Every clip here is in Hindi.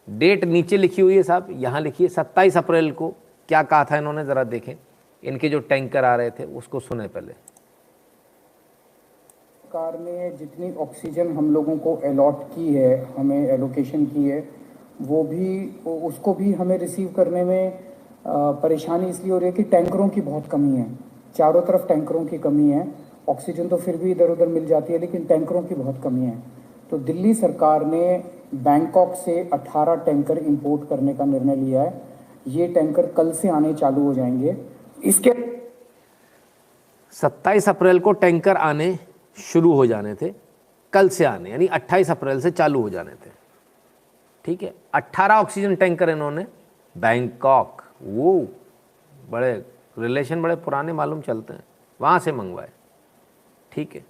डेट नीचे लिखी हुई है साहब, यहाँ लिखिए 27 अप्रैल को क्या कहा था इन्होंने, ज़रा देखें। इनके जो टैंकर आ रहे थे उसको सुने पहले। सरकार ने जितनी ऑक्सीजन हम लोगों को अलॉट की है, हमें एलोकेशन की है, वो भी उसको भी हमें रिसीव करने में परेशानी इसलिए हो रही है कि टैंकरों की बहुत कमी है। चारों तरफ टैंकरों की कमी है। ऑक्सीजन तो फिर भी इधर उधर मिल जाती है, लेकिन टैंकरों की बहुत कमी है। तो दिल्ली सरकार ने बैंकॉक से 18 टैंकर इंपोर्ट करने का निर्णय लिया है। ये टैंकर कल से आने चालू हो जाएंगे। इसके 27 अप्रैल को टैंकर आने शुरू हो जाने थे, कल से आने, यानी 28 अप्रैल से चालू हो जाने थे। ठीक है, 18 ऑक्सीजन टैंकर इन्होंने बैंकॉक, वो बड़े रिलेशन बड़े पुराने मालूम चलते हैं, वहाँ से मंगवाए। ठीक है,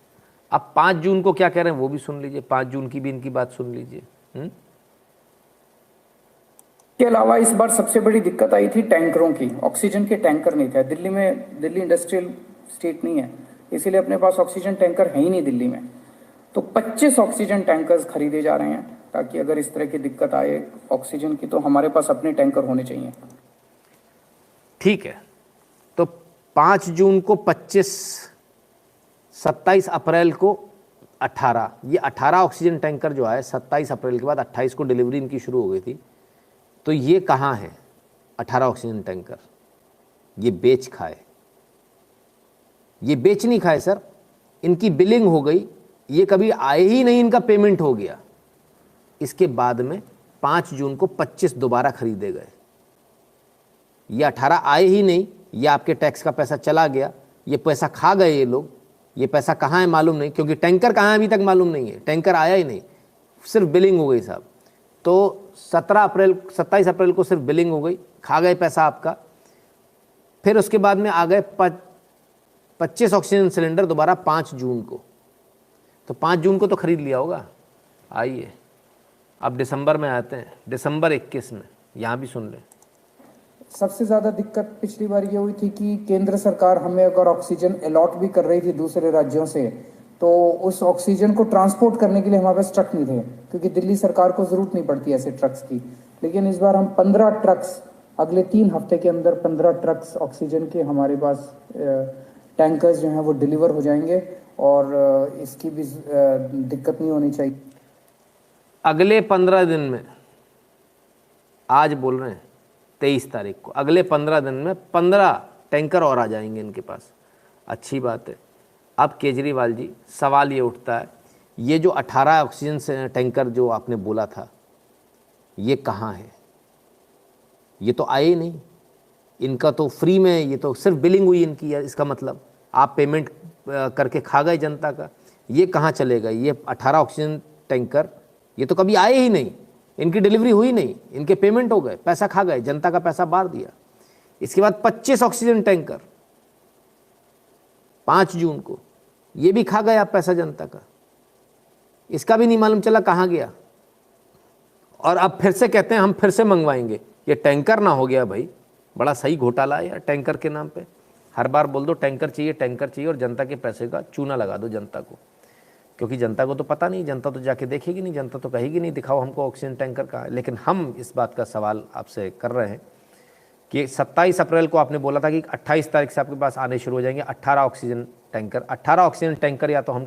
अब 5 जून को क्या कह रहे हैं वो भी सुन लीजिए, 5 जून की भी इनकी बात सुन लीजिए। के अलावा इस बार सबसे बड़ी दिक्कत आई थी टैंकरों की। ऑक्सीजन के टैंकर नहीं थे दिल्ली में। दिल्ली इंडस्ट्रियल स्टेट नहीं है, इसीलिए अपने पास ऑक्सीजन टैंकर है ही नहीं दिल्ली में। तो 25 ऑक्सीजन टैंकर्स खरीदे जा रहे हैं, ताकि अगर इस तरह की दिक्कत आए ऑक्सीजन की तो हमारे पास अपने टैंकर होने चाहिए। ठीक है, तो 5 जून को 25, 27 अप्रैल को 18, ये 18 ऑक्सीजन टैंकर जो आए 27 अप्रैल के बाद 28 को डिलीवरी इनकी शुरू हो गई थी। तो ये कहाँ है 18 ऑक्सीजन टैंकर? ये बेच खाए, ये बेच नहीं खाए सर, इनकी बिलिंग हो गई, ये कभी आए ही नहीं, इनका पेमेंट हो गया। इसके बाद में 5 जून को 25 दोबारा खरीदे गए। ये 18 आए ही नहीं, ये आपके टैक्स का पैसा चला गया, ये पैसा खा गए ये लोग। ये पैसा कहाँ है मालूम नहीं, क्योंकि टैंकर कहाँ है अभी तक मालूम नहीं है, टैंकर आया ही नहीं, सिर्फ बिलिंग हो गई साहब। तो 27 अप्रैल को सिर्फ बिलिंग हो गई, खा गए पैसा आपका। फिर उसके बाद में आ गए 25 ऑक्सीजन सिलेंडर दोबारा 5 जून को। तो 5 जून को तो खरीद लिया होगा। आइए अब दिसंबर में आते हैं, दिसंबर 21 में, यहाँ भी सुन लें। सबसे ज़्यादा दिक्कत पिछली बार ये हुई थी कि केंद्र सरकार हमें अगर ऑक्सीजन अलॉट भी कर रही थी दूसरे राज्यों से, तो उस ऑक्सीजन को ट्रांसपोर्ट करने के लिए हमारे पास ट्रक नहीं थे, क्योंकि दिल्ली सरकार को ज़रूरत नहीं पड़ती ऐसे ट्रक्स की। लेकिन इस बार हम 15 ट्रक्स, अगले 3 हफ्ते के अंदर 15 ट्रक्स ऑक्सीजन के हमारे पास टैंकर्स जो हैं वो डिलीवर हो जाएंगे, और इसकी भी दिक्कत नहीं होनी चाहिए। अगले 15 दिन में, आज बोल रहे हैं 23 तारीख को, अगले 15 दिन में 15 टैंकर और आ जाएंगे इनके पास। अच्छी बात है। अब केजरीवाल जी, सवाल ये उठता है, ये जो 18 ऑक्सीजन से टैंकर जो आपने बोला था, ये कहाँ है? ये तो आए ही नहीं, इनका तो फ्री में, ये तो सिर्फ बिलिंग हुई इनकी है। इसका मतलब आप पेमेंट करके खा गए जनता का। ये कहाँ चले गए? ये 18 ऑक्सीजन टैंकर ये तो कभी आए ही नहीं, इनकी डिलीवरी हुई नहीं, इनके पेमेंट हो गए, पैसा खा गए, जनता का पैसा बाहर दिया। इसके बाद 25 ऑक्सीजन टैंकर 5 जून को, ये भी खा गए आप पैसा जनता का, इसका भी नहीं मालूम चला कहाँ गया। और अब फिर से कहते हैं हम फिर से मंगवाएंगे। ये टैंकर ना हो गया भाई, बड़ा सही घोटाला है यार टैंकर के नाम पे। हर बार बोल दो टैंकर चाहिए, टैंकर चाहिए, और जनता के पैसे का चूना लगा दो जनता को, क्योंकि जनता को तो पता नहीं, जनता तो जाके देखेगी नहीं, जनता तो कहेगी नहीं दिखाओ हमको ऑक्सीजन टैंकर कहाँ है। लेकिन हम इस बात का सवाल आपसे कर रहे हैं कि 27 अप्रैल को आपने बोला था कि 28 तारीख से आपके पास आने शुरू हो जाएंगे 18 ऑक्सीजन टैंकर। 18 ऑक्सीजन टैंकर या तो हमको